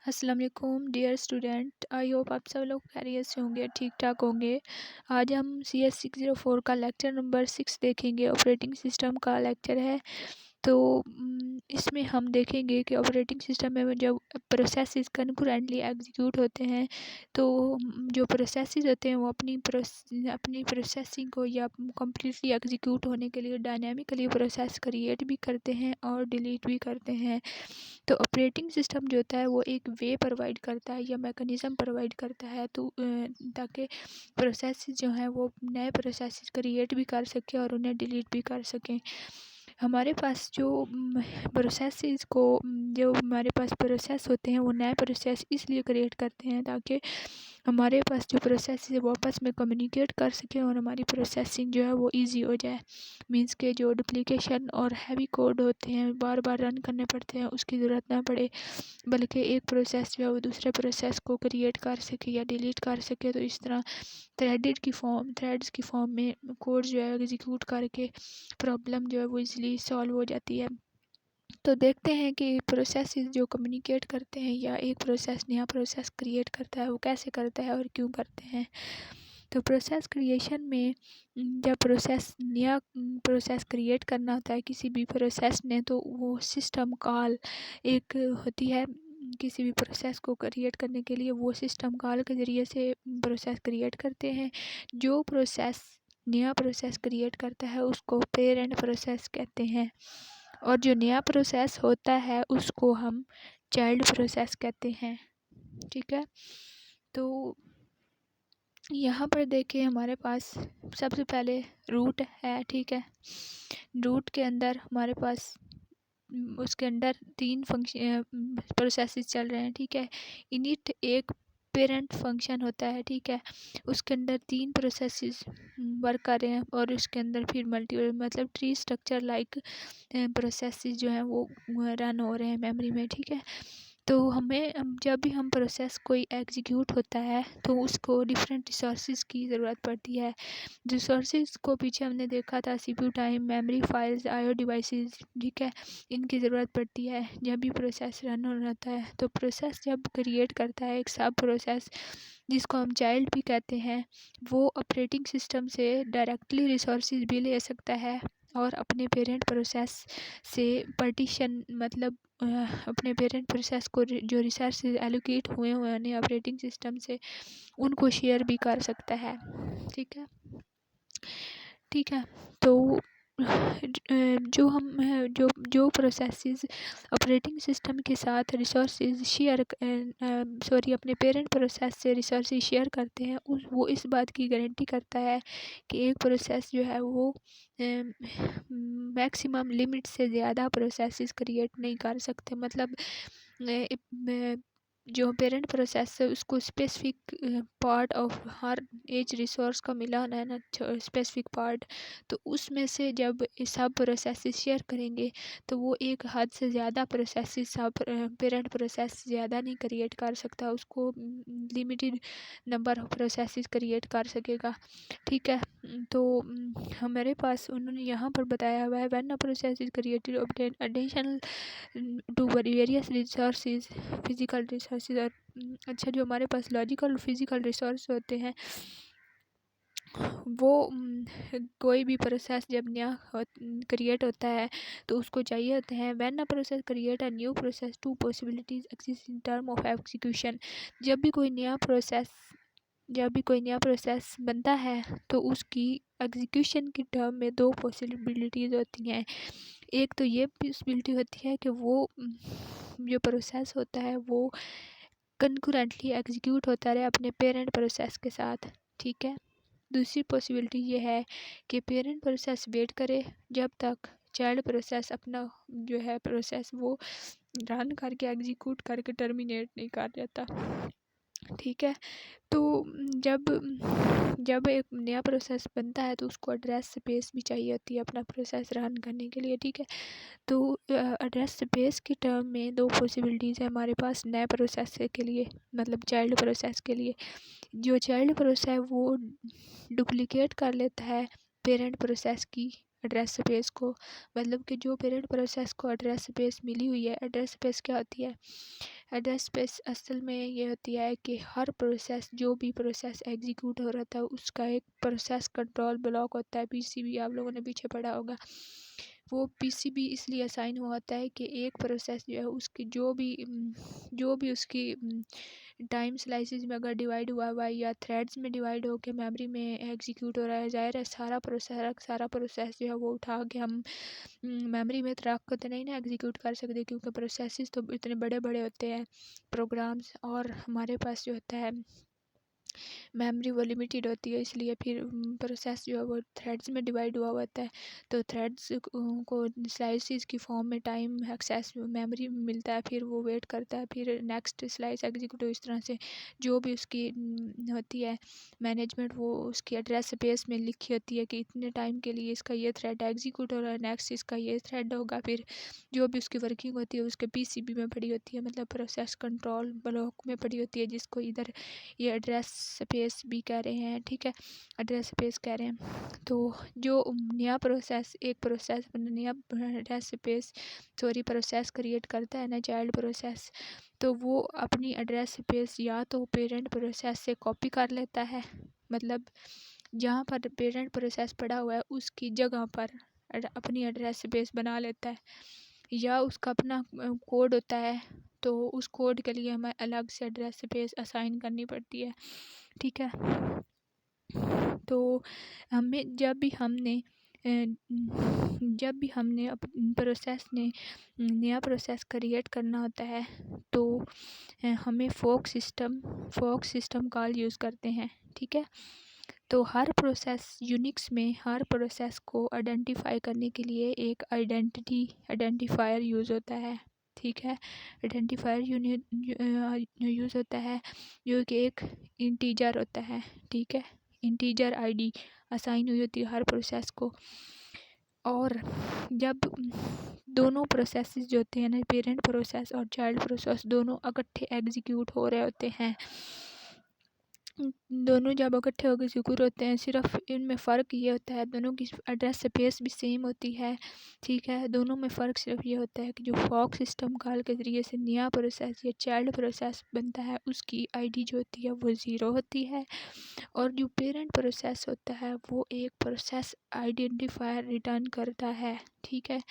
अस्सलाम वालेकुम dear student. I hope आप सब लोग खैरियत से होंगे, ठीक ठाक होंगे। आज हम CS 604 का लेक्चर नंबर 6 देखेंगे। ऑपरेटिंग सिस्टम का लेक्चर है। तो इसमें हम देखेंगे कि ऑपरेटिंग सिस्टम में जब प्रोसेसेस कंकरेंटली एग्जीक्यूट होते हैं तो जो प्रोसेसेस होते हैं वो अपनी प्रोसेसिंग को या कम्प्लीटली एग्जीक्यूट होने के लिए डायनामिकली प्रोसेस क्रिएट भी करते हैं और डिलीट भी करते हैं। तो ऑपरेटिंग सिस्टम जो होता है वो एक वे प्रोवाइड करता है या मैकेनिज़्म प्रोवाइड करता है तो ताकि प्रोसेसेस जो हैं वो नए प्रोसेसेस क्रिएट भी कर सकें और उन्हें डिलीट भी कर सकें। हमारे पास जो प्रोसेसेस को जो हमारे पास प्रोसेस होते हैं वो नए प्रोसेस इसलिए क्रिएट करते हैं ताकि हमारे पास जो प्रोसेस है वो आपस में कम्युनिकेट कर सकें और हमारी प्रोसेसिंग जो है वो इजी हो जाए। मींस के जो डुप्लीकेशन और हैवी कोड होते हैं बार बार रन करने पड़ते हैं उसकी ज़रूरत ना पड़े, बल्कि एक प्रोसेस जो है वो दूसरे प्रोसेस को क्रिएट कर सके या डिलीट कर सके। तो इस तरह थ्रेड्स की फॉर्म में कोड जो है एग्जीक्यूट करके प्रॉब्लम जो है वो इजीली सॉल्व हो जाती है। तो देखते हैं कि प्रोसेसेस जो कम्युनिकेट करते हैं या एक प्रोसेस नया प्रोसेस क्रिएट करता है वो कैसे करता है और क्यों करते हैं। तो प्रोसेस क्रिएशन में जब नया प्रोसेस क्रिएट करना होता है किसी भी प्रोसेस ने तो वो सिस्टम कॉल एक होती है। किसी भी प्रोसेस को क्रिएट करने के लिए वो सिस्टम कॉल के ज़रिए से प्रोसेस क्रिएट करते हैं। जो प्रोसेस नया प्रोसेस क्रिएट करता है उसको पेरेंट प्रोसेस कहते हैं और जो नया प्रोसेस होता है उसको हम चाइल्ड प्रोसेस कहते हैं। ठीक है, तो यहाँ पर देखिए हमारे पास सबसे पहले रूट है। ठीक है, रूट के अंदर हमारे पास उसके अंदर 3 फंक्शन प्रोसेसेस चल रहे हैं। ठीक है, इनिट एक पेरेंट फंक्शन होता है। ठीक है, उसके अंदर 3 प्रोसेसेस वर्क कर रहे हैं और उसके अंदर फिर मतलब ट्री स्ट्रक्चर लाइक प्रोसेसेस जो हैं वो रन हो रहे हैं मेमोरी में। ठीक है, तो जब भी हम प्रोसेस कोई एग्जीक्यूट होता है तो उसको डिफरेंट रिसोर्सेज की ज़रूरत पड़ती है। रिसोर्सेज को पीछे हमने देखा था CPU time, memory files, IO devices. ठीक है, इनकी ज़रूरत पड़ती है जब भी प्रोसेस रन हो रहता है। तो प्रोसेस जब क्रिएट करता है एक सब प्रोसेस जिसको हम चाइल्ड भी कहते हैं, वो ऑपरेटिंग सिस्टम से डायरेक्टली रिसोर्सेज भी ले सकता है और अपने पेरेंट प्रोसेस से पार्टीशन मतलब अपने पेरेंट प्रोसेस को जो रिसोर्सेज एलोकेट हुए हैं ऑपरेटिंग सिस्टम से उनको शेयर भी कर सकता है। ठीक है, ठीक है, तो जो प्रोसेसेस ऑपरेटिंग सिस्टम के साथ रिसोर्सेज शेयर अपने पेरेंट प्रोसेस से रिसोर्सेज शेयर करते हैं वो इस बात की गारंटी करता है कि एक प्रोसेस जो है वो मैक्सिमम लिमिट से ज़्यादा प्रोसेसेस क्रिएट नहीं कर सकते। मतलब जो पेरेंट प्रोसेस है उसको स्पेसिफिक पार्ट ऑफ हर एज रिसोर्स का मिला होना है ना, स्पेसिफिक पार्ट। तो उसमें से जब सब प्रोसेसेस शेयर करेंगे तो वो एक हद से ज़्यादा प्रोसेसेस सब पेरेंट प्रोसेस ज़्यादा नहीं क्रिएट कर सकता, उसको limited number of processes create कर सकेगा। ठीक है, तो हमारे पास उन्होंने यहाँ पर बताया हुआ है when a process is created obtain additional to various resources physical resources. और अच्छा, जो हमारे पास लॉजिकल फिजिकल रिसोर्स होते हैं वो कोई भी प्रोसेस जब नया क्रिएट होता है तो उसको चाहिए होते हैं। When a process create a new process to possibilities exist in term of execution. जब भी कोई नया प्रोसेस बनता है तो उसकी एग्जीक्यूशन की टर्म में 2 पॉसिबिलिटीज़ होती हैं। एक तो ये पॉसिबिलिटी होती है कि वो जो प्रोसेस होता है वो कंकरेंटली एग्जीक्यूट होता रहे अपने पेरेंट प्रोसेस के साथ। ठीक है, दूसरी पॉसिबिलिटी ये है कि पेरेंट प्रोसेस वेट करे जब तक चाइल्ड प्रोसेस अपना जो है प्रोसेस वो रन करके एग्जीक्यूट करके टर्मिनेट नहीं कर देता। ठीक है, तो जब जब एक नया प्रोसेस बनता है तो उसको एड्रेस स्पेस भी चाहिए होती है अपना प्रोसेस रन करने के लिए। ठीक है, तो एड्रेस स्पेस की टर्म में 2 पॉसिबिलिटीज़ है हमारे पास नए प्रोसेस के लिए, मतलब चाइल्ड प्रोसेस के लिए। जो चाइल्ड प्रोसेस वो डुप्लिकेट कर लेता है पेरेंट प्रोसेस की एड्रेस स्पेस को। मतलब कि जो पेरेंट प्रोसेस को एड्रेस स्पेस मिली हुई है, एड्रेस स्पेस क्या होती है, एड्रेस स्पेस असल में ये होती है कि हर प्रोसेस, जो भी प्रोसेस एग्जीक्यूट हो रहा था उसका एक प्रोसेस कंट्रोल ब्लॉक होता है। पीसीबी आप लोगों ने पीछे पढ़ा होगा। वो पीसीबी इसलिए असाइन हुआ होता है कि एक प्रोसेस जो है उसकी जो भी उसकी टाइम स्लाइसिस में अगर डिवाइड हुआ हुआ है या थ्रेड्स में डिवाइड होकर मेमोरी में एग्जीक्यूट हो रहा है, ज़ाहिर है सारा प्रोसेस जो है वो उठा के हम मेमोरी में तो रख कर तो नहीं ना एग्जीक्यूट कर सकते, क्योंकि प्रोसेसेस तो इतने बड़े बड़े होते हैं प्रोग्राम्स, और हमारे पास जो होता है मेमोरी वो लिमिटेड होती है। इसलिए फिर प्रोसेस जो है वो थ्रेड्स में डिवाइड हुआ होता है। तो थ्रेड्स को स्लाइसिस की फॉर्म में टाइम एक्सेस मेमोरी में मिलता है, फिर वो वेट करता है, फिर नेक्स्ट स्लाइस एग्जीक्यूट। इस तरह से जो भी उसकी होती है मैनेजमेंट, वो उसकी एड्रेस स्पेस में लिखी होती है कि इतने टाइम के लिए इसका ये थ्रेड एग्जीक्यूट हो रहा है, नेक्स्ट इसका ये थ्रेड होगा। फिर जो भी उसकी वर्किंग होती है उसके पीसीबी में पड़ी होती है, मतलब प्रोसेस कंट्रोल ब्लॉक में पड़ी होती है, जिसको इधर ये एड्रेस स्पेस भी कह रहे हैं। ठीक है, एड्रेस स्पेस कह रहे हैं। तो जो नया प्रोसेस नया एड्रेस स्पेस प्रोसेस क्रिएट करता है ना, चाइल्ड प्रोसेस, तो वो अपनी एड्रेस स्पेस या तो पेरेंट प्रोसेस से कॉपी कर लेता है, मतलब जहाँ पर पेरेंट प्रोसेस पड़ा हुआ है उसकी जगह पर अपनी एड्रेस स्पेस बना लेता है, या उसका अपना कोड होता है, तो उस कोड के लिए हमें अलग से एड्रेस स्पेस असाइन करनी पड़ती है। ठीक है, तो हमें जब भी हमने प्रोसेस ने नया प्रोसेस क्रिएट करना होता है, तो हमें फोर्क सिस्टम कॉल यूज़ करते हैं। ठीक है, तो हर प्रोसेस यूनिक्स में हर प्रोसेस को आइडेंटिफाई करने के लिए एक आइडेंटिफायर यूज़ होता है। ठीक है, आइडेंटिफायर यूज़ होता है जो कि एक इंटीजर होता है। ठीक है, इंटीजर आईडी असाइन हुई होती है हर प्रोसेस को। और जब दोनों प्रोसेसेस जो होते हैं ना, पेरेंट प्रोसेस और चाइल्ड प्रोसेस, दोनों इकट्ठे एग्जीक्यूट हो रहे होते हैं, दोनों जब इकट्ठे होकर एग्जीक्यूट होते हैं, सिर्फ इनमें फ़र्क ये होता है दोनों की एड्रेस स्पेस भी सेम होती है। ठीक है, दोनों में फ़र्क सिर्फ ये होता है कि जो फोर्क सिस्टम कॉल के ज़रिए से नया प्रोसेस या चाइल्ड प्रोसेस बनता है उसकी आईडी जो होती है वो 0 होती है, और जो पेरेंट प्रोसेस होता है वो एक प्रोसेस आइडेंटिफायर रिटर्न करता है। ठीक है,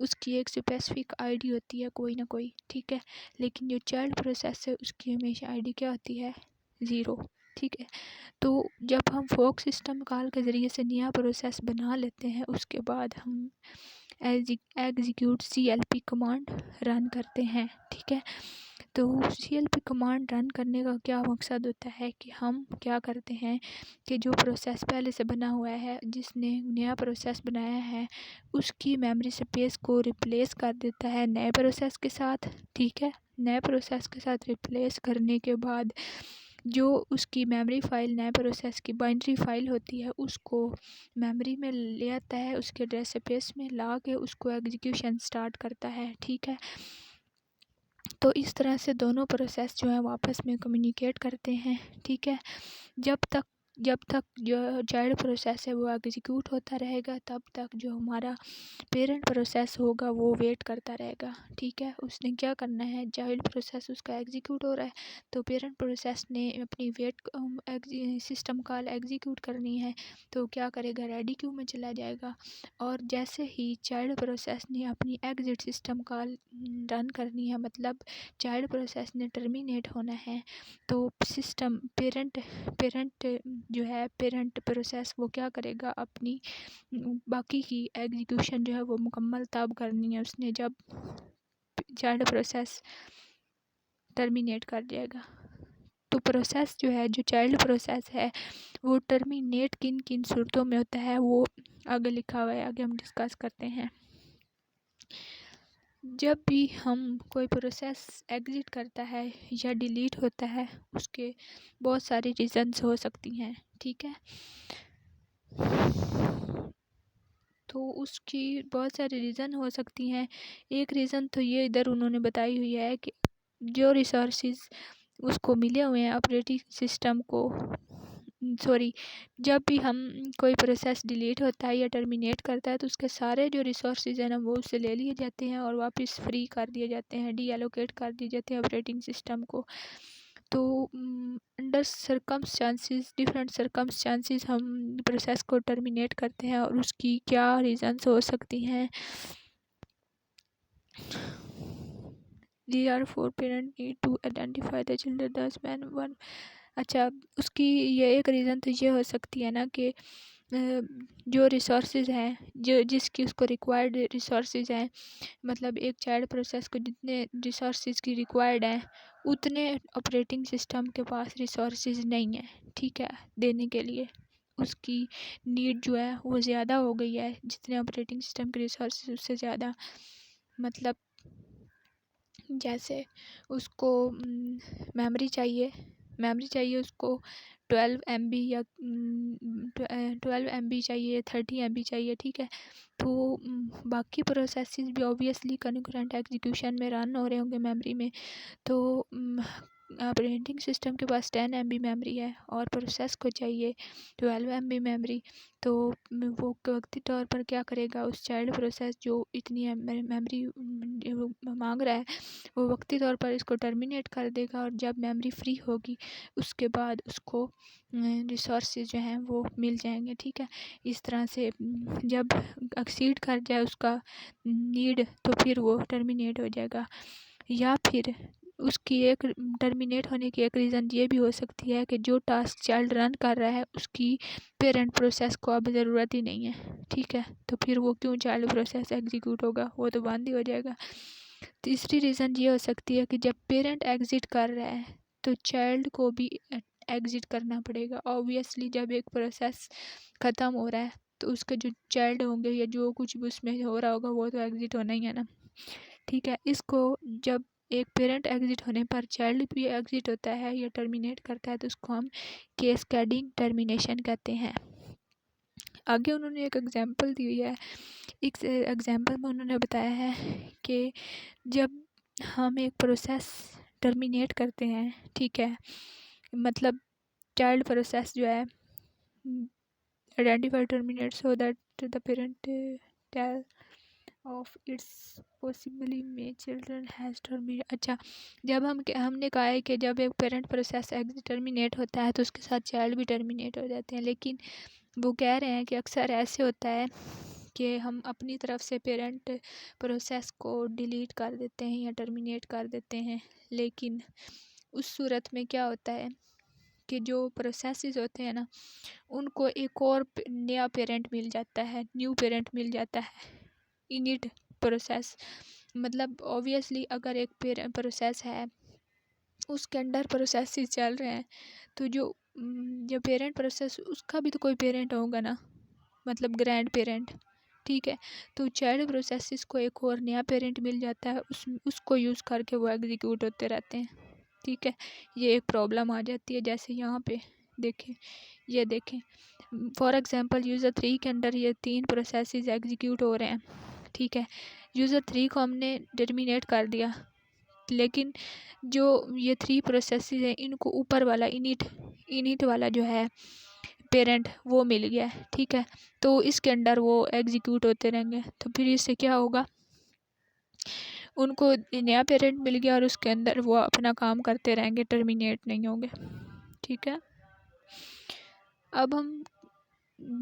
उसकी एक स्पेसिफिक आईडी होती है कोई ना कोई। ठीक है, लेकिन जो चाइल्ड प्रोसेस है उसकी हमेशा आईडी क्या होती है? 0। ठीक है, तो जब हम फोर्क सिस्टम कॉल के ज़रिए से नया प्रोसेस बना लेते हैं, उसके बाद हम एग्जीक्यूट CLP कमांड रन करते हैं। ठीक है, तो CLP कमांड रन करने का क्या मकसद होता है कि हम क्या करते हैं कि जो प्रोसेस पहले से बना हुआ है, जिसने नया प्रोसेस बनाया है, उसकी मेमोरी स्पेस को रिप्लेस कर देता है नए प्रोसेस के साथ। ठीक है, नए प्रोसेस के साथ रिप्लेस करने के बाद जो उसकी मेमोरी फ़ाइल नए प्रोसेस की बाइनरी फ़ाइल होती है उसको मेमोरी में ले आता है, उसके एड्रेस स्पेस में ला के उसको एग्जीक्यूशन स्टार्ट करता है। ठीक है, तो इस तरह से दोनों प्रोसेस जो है वो आपस में कम्युनिकेट करते हैं। ठीक है, जब तक जो चाइल्ड प्रोसेस है वो एग्जीक्यूट होता रहेगा, तब तक जो हमारा पेरेंट प्रोसेस होगा वो वेट करता रहेगा। ठीक है, उसने क्या करना है, चाइल्ड प्रोसेस उसका एग्जीक्यूट हो रहा है, तो पेरेंट प्रोसेस ने अपनी सिस्टम कॉल एग्जीक्यूट करनी है, तो क्या करेगा, रेडी क्यू में चला जाएगा। और जैसे ही चाइल्ड प्रोसेस ने अपनी एग्जिट सिस्टम कॉल रन करनी है, मतलब चाइल्ड प्रोसेस ने टर्मिनेट होना है, तो पेरेंट प्रोसेस वो क्या करेगा, अपनी बाकी की एग्जीक्यूशन जो है वो मुकम्मल तब करनी है उसने जब चाइल्ड प्रोसेस टर्मिनेट कर जाएगा। तो प्रोसेस जो है, जो चाइल्ड प्रोसेस है, वो टर्मिनेट किन किन सूरतों में होता है वो आगे लिखा हुआ है, आगे हम डिस्कस करते हैं। जब भी हम कोई प्रोसेस एग्जिट करता है या डिलीट होता है, उसके बहुत सारी रीज़न्स हो सकती हैं। ठीक है, तो उसकी बहुत सारी रीज़न हो सकती हैं। एक रीज़न तो ये इधर उन्होंने बताई हुई है कि जो रिसोर्सेज उसको मिले हुए हैं ऑपरेटिंग सिस्टम को, सॉरी, जब भी हम कोई प्रोसेस डिलीट होता है या टर्मिनेट करता है तो उसके सारे जो रिसोर्सेज हैं ना वो उससे ले लिए जाते हैं और वापस फ्री कर दिए जाते हैं, डी एलोकेट कर दिए जाते हैं ऑपरेटिंग सिस्टम को। तो अंडर सर्कमस्टांसिस, डिफरेंट सर्कमस्टांसिस हम प्रोसेस को टर्मिनेट करते हैं और उसकी क्या रीजंस हो सकती हैं। Therefore parent need to identify the children thus when one। अच्छा, उसकी ये एक रीज़न तो ये हो सकती है ना कि जो रिसोर्सेज हैं, जो जिसकी उसको रिक्वायर्ड रिसोर्सेज हैं, मतलब एक चाइल्ड प्रोसेस को जितने रिसोर्सेज की रिक्वायर्ड हैं उतने ऑपरेटिंग सिस्टम के पास रिसोर्सेज नहीं है, ठीक है, देने के लिए। उसकी नीड जो है वो ज़्यादा हो गई है, जितने ऑपरेटिंग सिस्टम के रिसोर्सेज उससे ज़्यादा। मतलब जैसे उसको मेमोरी चाहिए उसको 12 MB या 12 MB चाहिए, 30 MB चाहिए, ठीक है। तो बाकी प्रोसेसेस भी ऑब्वियसली कंकरेंट एग्जीक्यूशन में रन हो रहे होंगे मेमोरी में। तो ऑपरेटिंग सिस्टम के पास 10 MB मेमोरी है और प्रोसेस को चाहिए 12 MB मेमोरी। तो वो वक्ती तौर पर क्या करेगा, उस चाइल्ड प्रोसेस जो इतनी मेमोरी मांग रहा है वो वक्ती तौर पर इसको टर्मिनेट कर देगा और जब मेमोरी फ्री होगी उसके बाद उसको रिसोर्सेज जो हैं वो मिल जाएंगे, ठीक है। इस तरह से जब एक्सीड कर जाए उसका नीड तो फिर वो टर्मिनेट हो जाएगा। या फिर उसकी एक टर्मिनेट होने की एक रीज़न ये भी हो सकती है कि जो टास्क चाइल्ड रन कर रहा है उसकी पेरेंट प्रोसेस को अब ज़रूरत ही नहीं है, ठीक है। तो फिर वो क्यों चाइल्ड प्रोसेस एग्जीक्यूट होगा, वो तो बंद ही हो जाएगा। तीसरी रीज़न ये हो सकती है कि जब पेरेंट एग्जिट कर रहा है तो चाइल्ड को भी एग्जिट करना पड़ेगा। ऑब्वियसली जब एक प्रोसेस ख़त्म हो रहा है तो उसके जो चाइल्ड होंगे या जो कुछ भी उसमें हो रहा होगा वो तो एग्जिट होना ही है ना, ठीक है। इसको जब एक पेरेंट एग्जिट होने पर चाइल्ड भी एग्जिट होता है या टर्मिनेट करता है तो उसको हम कैस्केडिंग टर्मिनेशन कहते हैं। आगे उन्होंने एक एग्जांपल दी हुई है। इस एग्जांपल में उन्होंने बताया है कि जब हम एक प्रोसेस टर्मिनेट करते हैं, ठीक है, मतलब चाइल्ड प्रोसेस जो है identify terminate so that the parent tell of its possibly may children has terminate. अच्छा, जब हमने कहा है कि जब एक पेरेंट प्रोसेस टर्मिनेट होता है तो उसके साथ चाइल्ड भी टर्मिनेट हो जाते हैं, लेकिन वो कह रहे हैं कि अक्सर ऐसे होता है कि हम अपनी तरफ से पेरेंट प्रोसेस को डिलीट कर देते हैं या टर्मिनेट कर देते हैं, लेकिन उस सूरत में क्या होता है कि जो प्रोसेसेस होते हैं ना उनको एक और नया पेरेंट मिल जाता है, न्यू पेरेंट मिल जाता है, इनिट प्रोसेस। मतलब ऑब्वियसली अगर एक प्रोसेस है उसके अंडर प्रोसेसेस चल रहे हैं तो जो पेरेंट प्रोसेस उसका भी तो कोई पेरेंट होगा ना, मतलब ग्रैंड पेरेंट, ठीक है। तो चाइल्ड प्रोसेसेस को एक और नया पेरेंट मिल जाता है, उसको यूज़ करके वो एग्जीक्यूट होते रहते हैं, ठीक है। ये एक प्रॉब्लम आ जाती है। जैसे यहाँ पे देखें, ये देखें फॉर एग्जांपल यूज़र 3 के अंडर ये 3 प्रोसेसेस एग्जीक्यूट हो रहे हैं, ठीक है। यूज़र 3 को हमने टर्मिनेट कर दिया, लेकिन जो ये 3 प्रोसेसेस हैं इनको ऊपर वाला इनिट वाला जो है पेरेंट वो मिल गया है, ठीक है। तो इसके अंडर वो एग्जीक्यूट होते रहेंगे। तो फिर इससे क्या होगा, उनको नया पेरेंट मिल गया और उसके अंदर वो अपना काम करते रहेंगे, टर्मिनेट नहीं होंगे, ठीक है। अब हम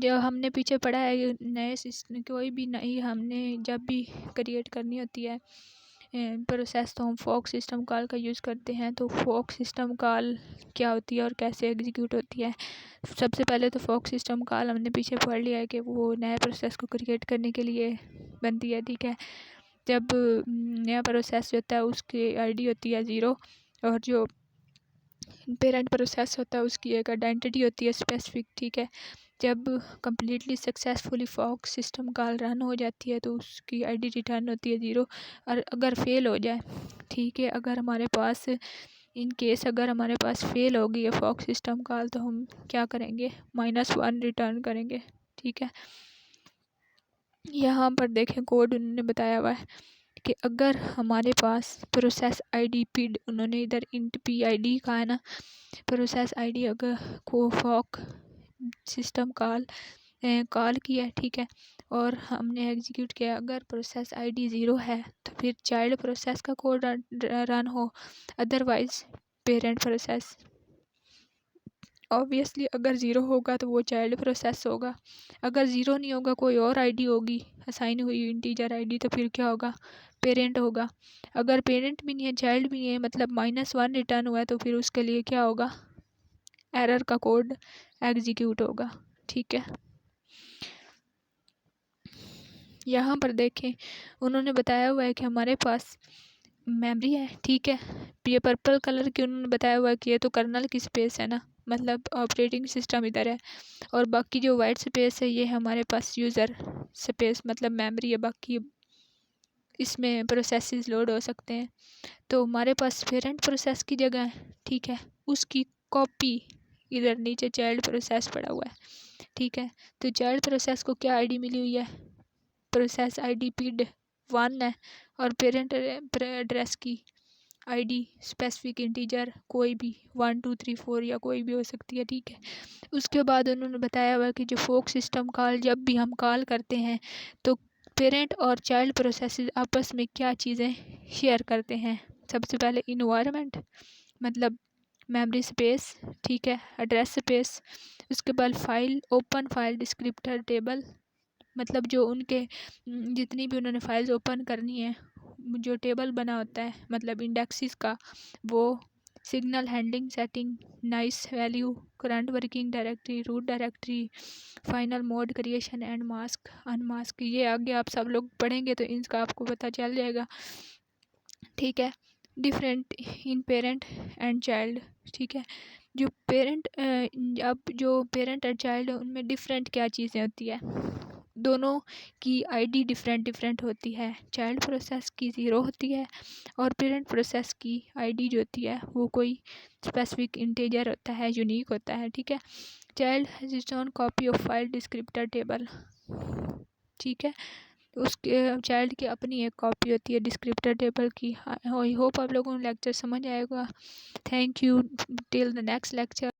जो हमने पीछे पढ़ा है नए सिस्टम, कोई भी नई हमने जब भी क्रिएट करनी होती है प्रोसेस तो हम फोक सिस्टम कॉल का यूज़ करते हैं। तो फोक सिस्टम कॉल क्या होती है और कैसे एग्जीक्यूट होती है। सबसे पहले तो फोक सिस्टम कॉल हमने पीछे पढ़ लिया है कि वो नए प्रोसेस को क्रिएट करने के लिए बनती है, ठीक है। जब नया प्रोसेस होता है उसकी आईडी होती है 0 और जो पेरेंट प्रोसेस होता है उसकी एक आइडेंटिटी होती है स्पेसिफिक, ठीक है। जब कम्प्लीटली सक्सेसफुली फोक सिस्टम कॉल रन हो जाती है तो उसकी आईडी रिटर्न होती है 0। और अगर फेल हो जाए, ठीक है, अगर हमारे पास इन केस अगर हमारे पास फेल हो गई है फोक सिस्टम कॉल तो हम क्या करेंगे, -1 रिटर्न करेंगे, ठीक है। यहाँ पर देखें कोड उन्होंने बताया हुआ है कि अगर हमारे पास प्रोसेस आईडी पिड, उन्होंने इधर इंट पी आईडी कहा है ना, प्रोसेस आईडी अगर को फॉक सिस्टम कॉल किया है, ठीक है, और हमने एग्जीक्यूट किया, अगर प्रोसेस आईडी 0 है तो फिर चाइल्ड प्रोसेस का कोड रन हो, अदरवाइज पेरेंट प्रोसेस। ऑब्वियसली अगर 0 होगा तो वो चाइल्ड प्रोसेस होगा, अगर 0 नहीं होगा, कोई और आईडी होगी असाइन हुई इंटीजर आईडी, तो फिर क्या होगा, पेरेंट होगा। अगर पेरेंट भी नहीं है, चाइल्ड भी नहीं है, मतलब -1 रिटर्न हुआ है, तो फिर उसके लिए क्या होगा, एरर का कोड एग्जीक्यूट होगा। ठीक है, यहाँ पर देखें उन्होंने बताया हुआ है कि हमारे पास मेमोरी है, ठीक है, ये पर्पल कलर की उन्होंने बताया हुआ है कि ये तो कर्नल की स्पेस है ना, मतलब ऑपरेटिंग सिस्टम इधर है, और बाकी जो वाइट स्पेस है ये हमारे पास यूज़र स्पेस मतलब मेमोरी है, बाकी इसमें प्रोसेसेस लोड हो सकते हैं। तो हमारे पास पेरेंट प्रोसेस की जगह है, ठीक है, उसकी कॉपी इधर नीचे चाइल्ड प्रोसेस पड़ा हुआ है, ठीक है। तो चाइल्ड प्रोसेस को क्या आईडी मिली हुई है, प्रोसेस आईडी पिड 1 है, और पेरेंट एड्रेस की आईडी स्पेसिफिक इंटीजर कोई भी 1 2 3 4 या कोई भी हो सकती है, ठीक है। उसके बाद उन्होंने बताया हुआ कि जो फोक सिस्टम कॉल जब भी हम कॉल करते हैं तो पेरेंट और चाइल्ड प्रोसेस आपस में क्या चीज़ें शेयर करते हैं। सबसे पहले इन्वायरमेंट मतलब मेमोरी स्पेस, ठीक है, एड्रेस स्पेस, उसके बाद file open file descriptor table, मतलब जो उनके जितनी भी उन्होंने फाइल्स ओपन करनी है, जो टेबल बना होता है मतलब इंडेक्सेस का, वो signal handling setting, nice value, current working directory, root directory, final mode creation and mask unmask, ये आगे आप सब लोग पढ़ेंगे तो इनका आपको पता चल जाएगा, ठीक है। Different in parent and child, ठीक है, जो पेरेंट अब जो पेरेंट एंड चाइल्ड है उनमें डिफरेंट क्या चीज़ें होती है, दोनों की आईडी डिफरेंट होती है, चाइल्ड प्रोसेस की 0 होती है और पेरेंट प्रोसेस की आईडी जो होती है वो कोई स्पेसिफिक इंटीजर होता है, यूनिक होता है, ठीक है। Child has its own copy of file descriptor table, ठीक है, उसके चाइल्ड की अपनी एक कॉपी होती है डिस्क्रिप्टर टेबल की। आई होप आप लोगों को लेक्चर समझ आएगा। Thank you till the next lecture.